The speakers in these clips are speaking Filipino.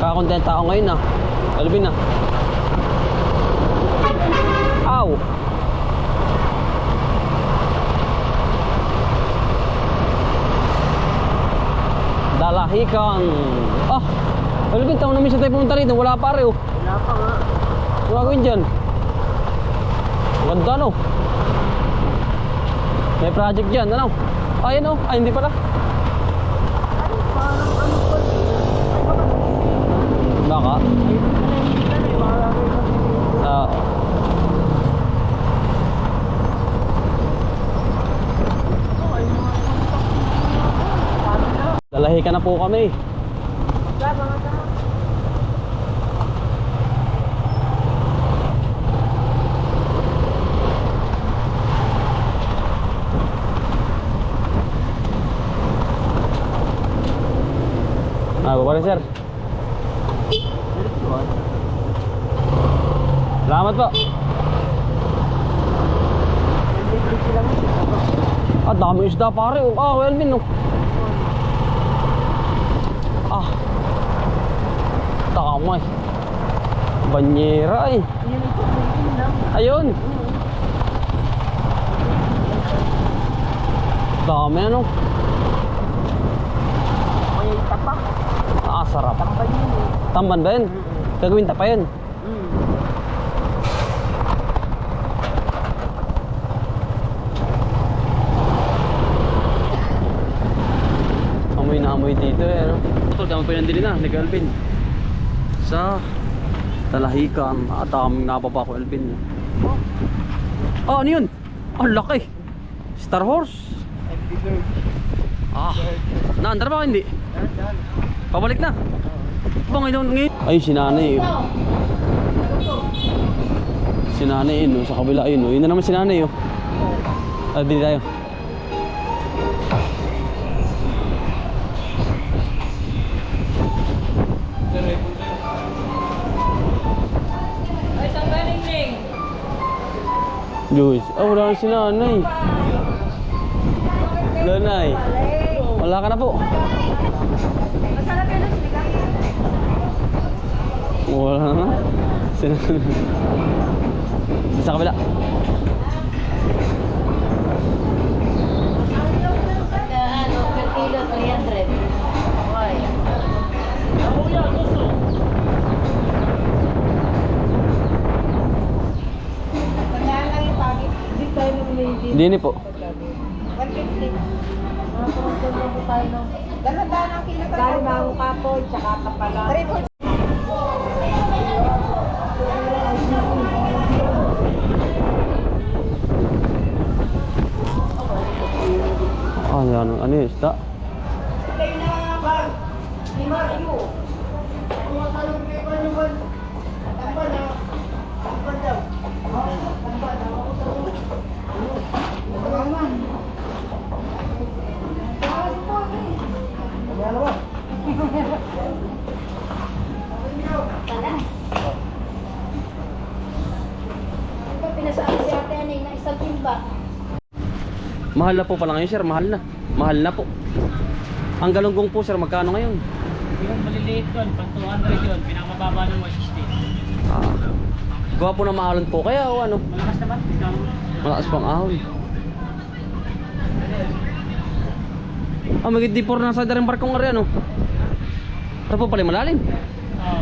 Kakakontenta ako ngayon ah. Alvin ah. Aw! Dalahican. Ah! Alvin, taon namin siya tayo pumunta rito. Wala pa rin oh. Wala pa nga. Ano gagawin dyan? Ganda no? May project dyan, ano? Ayan oh, ay hindi pala. Ay, parang ano pa. Baka? Dalahi ka na po kami. Baba rin sir. Salamat po. Ah, dami isda pare. Ah, Welvin no. Ah. Tama eh. Banyera eh. Ayun. Dami ano. May tapak. Ah, sarap. Tamban yun eh. Tamban ba yun? Gagawin tapa yun. Amoy na amoy dito eh, ano? Ito, kami pinandili na, ni Alvin. Sa Dalahican. At aming napapa ko, Alvin. Oh, ano yun? Ang laki. Star Horse. Ah, naandar ba hindi? Pabalik na. Bangay daw ngayon. Ay, sinanay. Sinanay yun, sa kabila yun. Yun na naman sinanay yun. Ah, dili tayo. Ay, saan ba ning? Diyos, wala na sinanay. Lanay. Wala ka na po. Masarap yun ang siligang. Wala na. Sa kabila. Ano, per kilo, 300. Okay. Pagkaan lang yung pagit. Hindi tayo namili. Dini po. 150. Mga po tayo ng... Dala-dala ang kilo. Dali mga kapoy, tsaka kapala. 340. Ano yung isda? Kayo na ba? Lima kayo. Mga kalong kayo pa naman. Tamba na. Tamba daw. Tamba na. Tamba na. Tara. Ito pinasabi si ate Anay na isang timba. Mahal na po pala ngayon sir, mahal na. Mahal na po. Ang galunggong po sir, magkano ngayon? Yung maliliit yun, pag 200 yun, pinakamababa ng 160. Ah. Gawa po na mahalon po kaya o ano? Malakas naman, ikaw. Malakas pang ahon. Ah, magigdipor na sa daring barkong ari ano? Ito po pala malalim. Oo.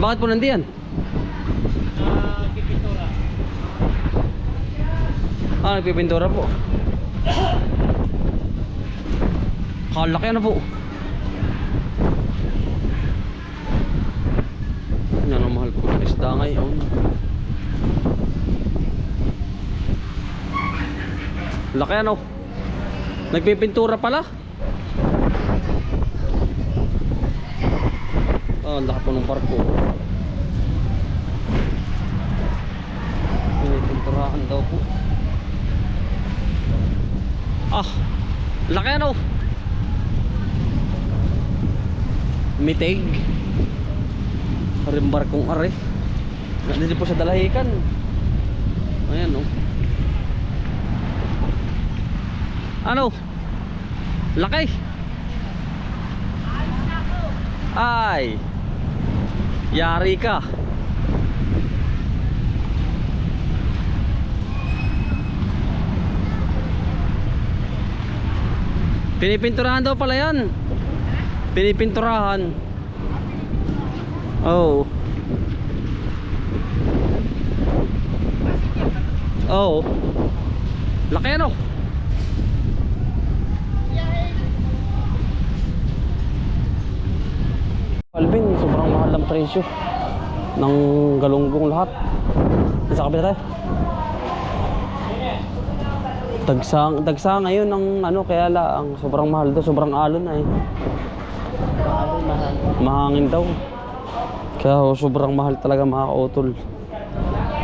Bakit po nandiyan? Pipintura. Ah, nagpipintura po. Kalaki ano po. Yan ang mahal po ng isda ngayon. Laki ano. Nagpipintura pala. Ah, laki po ng barko. Pinipinturahan daw po. Ah, laki ano. Mitig. Rimbar kong are. Nandito po sa Dalahican. Ayan oh. Ano? Laki. Ay! Yari ka. Pinipinturahan daw pala yan. Pinipinturahan. Oh. Oh. Laki ano? Alvin, sobrang mahal ang presyo ng galunggong lahat. Sa kapila tayo. Dagsa ngayon ng ano, kaya ang sobrang mahal daw, sobrang alon na eh. Mahangin daw. Kaya sobrang mahal talaga mga kautol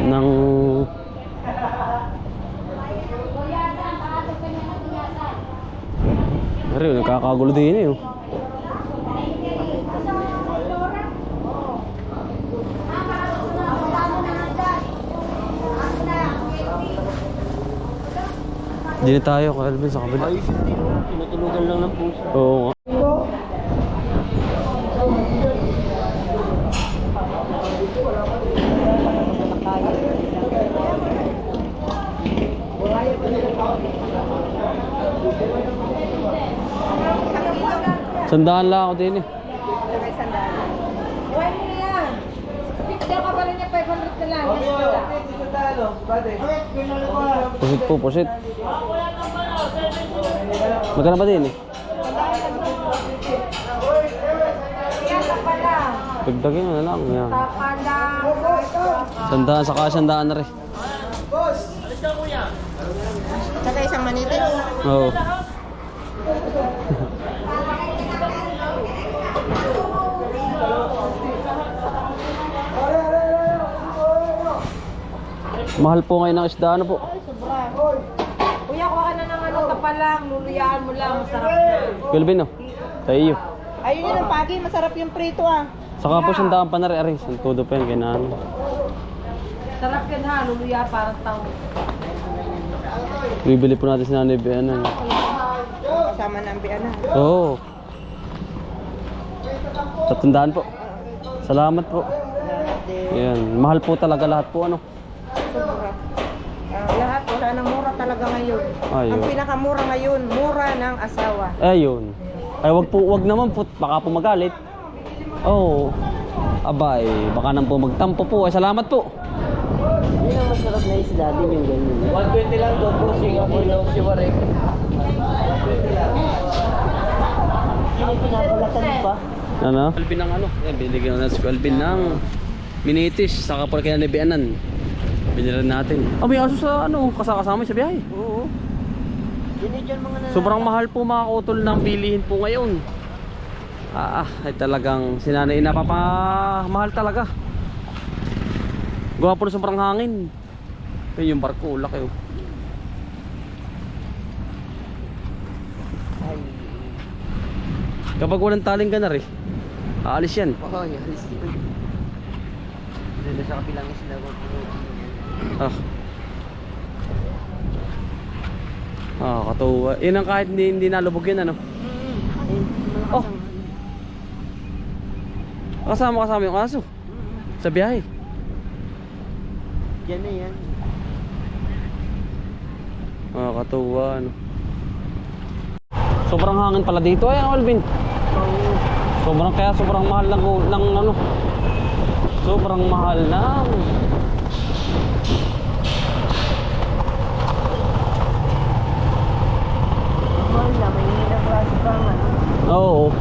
ng Pero nakakagulo din eh. Hindi na tayo, Alvin, sa kabila. Ayos yung tinutulugan lang ng puso. Oo nga. Sandaan lang ako din eh. Huwag mo na yan. Picture ka pa rin niya, 500 na lang. Pusit po, pusit. Magkano ba din eh? Dagdagin mo na lang. Yan. Sandaan, saka sandaan na rin. Saka isang manitin. Oo. Mahal po ngayon ang isda, ano po? Sobra. Kuya, kuha ka na ng ano, tapalang, luluyaan mo lang, masarap na. Kelvin, no? Sa iyo. Ayun yun ang pagi, masarap yung prito ah. Saka po sandaan pa na rin. Aris, ang todo pa yun. Kaya na ano. Sarap yan ha, luluya parang tao. Bibili po natin si Nanay Bianan. Kasama ng biana. Oo. Sa tandaan po. Salamat po. Yan. Mahal po talaga lahat po, ano? Lahat, wala nang mura talaga ngayon. Ayun. Ang pinakamura ngayon, mura ng asawa. Ayun. Ay, wag naman po. Baka po magalit. Oo. Abay, baka nang po magtampo po. Ay, salamat po. Yun ang masarap na isda din yung ganyan. 120 lang doon po, Singapore lang si Warek. 120 lang. Hindi pinapalatan pa. Ano? Alvin ng ano? Yan, binigyan natin si Alvin ng minitis. Saka po kaya nabianan. Binilan natin. Ah, may aso sa ano, kasama sa biyahe. Oo. Binigyan mga na. Sobrang mahal po mga kautol ng bilihin po ngayon. Ay talagang sinanay napapamahal talaga. Gawa po na sobrang hangin. Ay, yung barko, laki oh. Ay. Kapag walang taling ganar eh, aalis yan. Oo, yalis yun. Dito sa kapilang isla ko. Katuwa. Yun ang kahit hindi nalubog yun, ano? Oh! Kasama yung aso. Sa biyahe. Yan na yan. Katuwa, ano? Sobrang hangin pala dito. Ayan, Alvin. Sobrang mahal ng ano. Sobrang mahal ng Oo.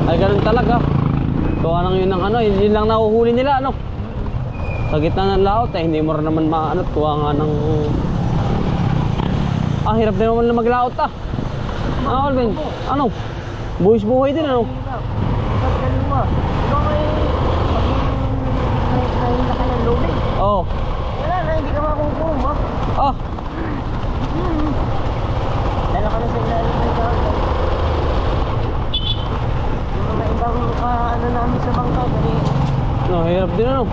Ay ganun talaga. Kuha lang yun ng ano, yun lang nahuhuli nila, ano. Sa gitna ng laot eh, hindi mo rin naman maanot. Kuha nga ng hirap din naman na maglaot ah. Alvin, ano? Buhis buhay din, ano? Ba't ganun mo? Diba may nahinda ka ng loading? Oo. Wala na, hindi ka makukuha mo. Ah, Dala ka na sa ilalim ng dagat. Yung mga ibang ano namin sa bangka, ganito. hirap din, ano?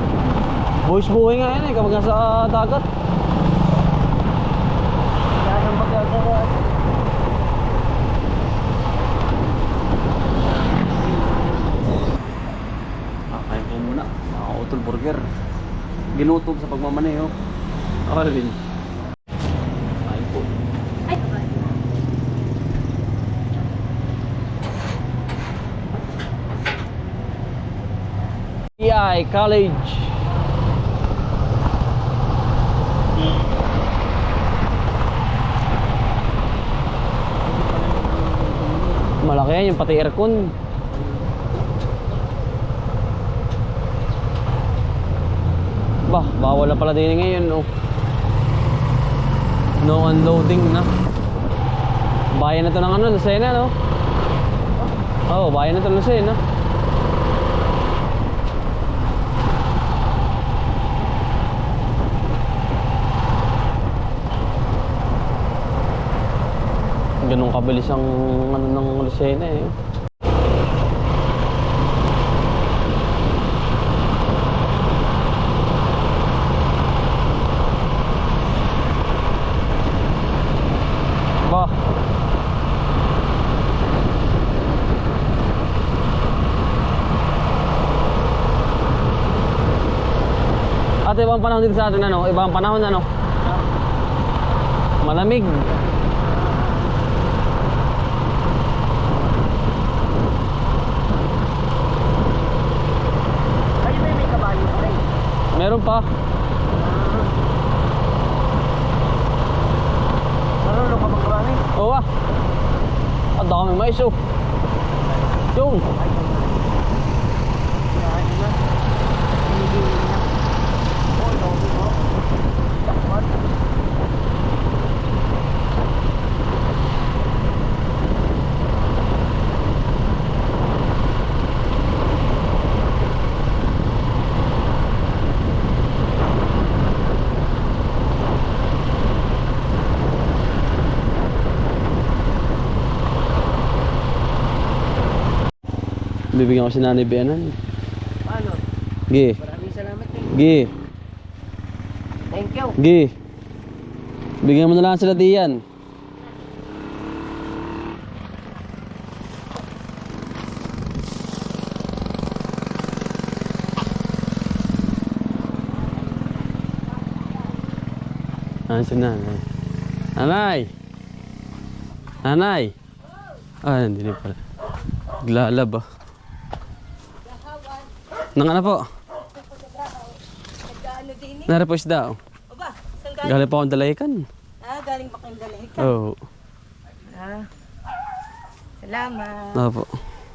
Buhis buhay nga yan eh, kapag nasa dagat. Wala nang magagawa. vlogger. Ginutob sa pagmamaneho. Ako Alvin. Ay po. PI College. Malaki yan yung pati aircon. Bah, bawal na pala din ngayon, oh. No unloading na. Bayan na to ng ano, Lucena, no? Oo, bayan na to ng Lucena. Ganun kabilis ang ano ng Lucena, eh. Ba. Ate, ibang panahon dito sa atin, ano? Ibang panahon, ano? Malamig. Ay, may kabayo pa rin. Meron pa. Marunong ka magkarami? Oo ah. Ang dami mais, oh. Yung. Bibigyan ko si Nanay Bianan. Paano? Gi. Maraming salamat eh. Gi. Thank you. Gi. Bigyan mo na lang sila diyan. Ano si Nanay? Nanay! Nanay! Ah, hindi pala. Naglalab ah. Nang ano po? Nagkaano din eh. Narapos daw. O ba? Saan galing? Galing pa akong dalahikan. Ah, galing pa kayong dalahikan. Oo. Ah. Salamat. Opo.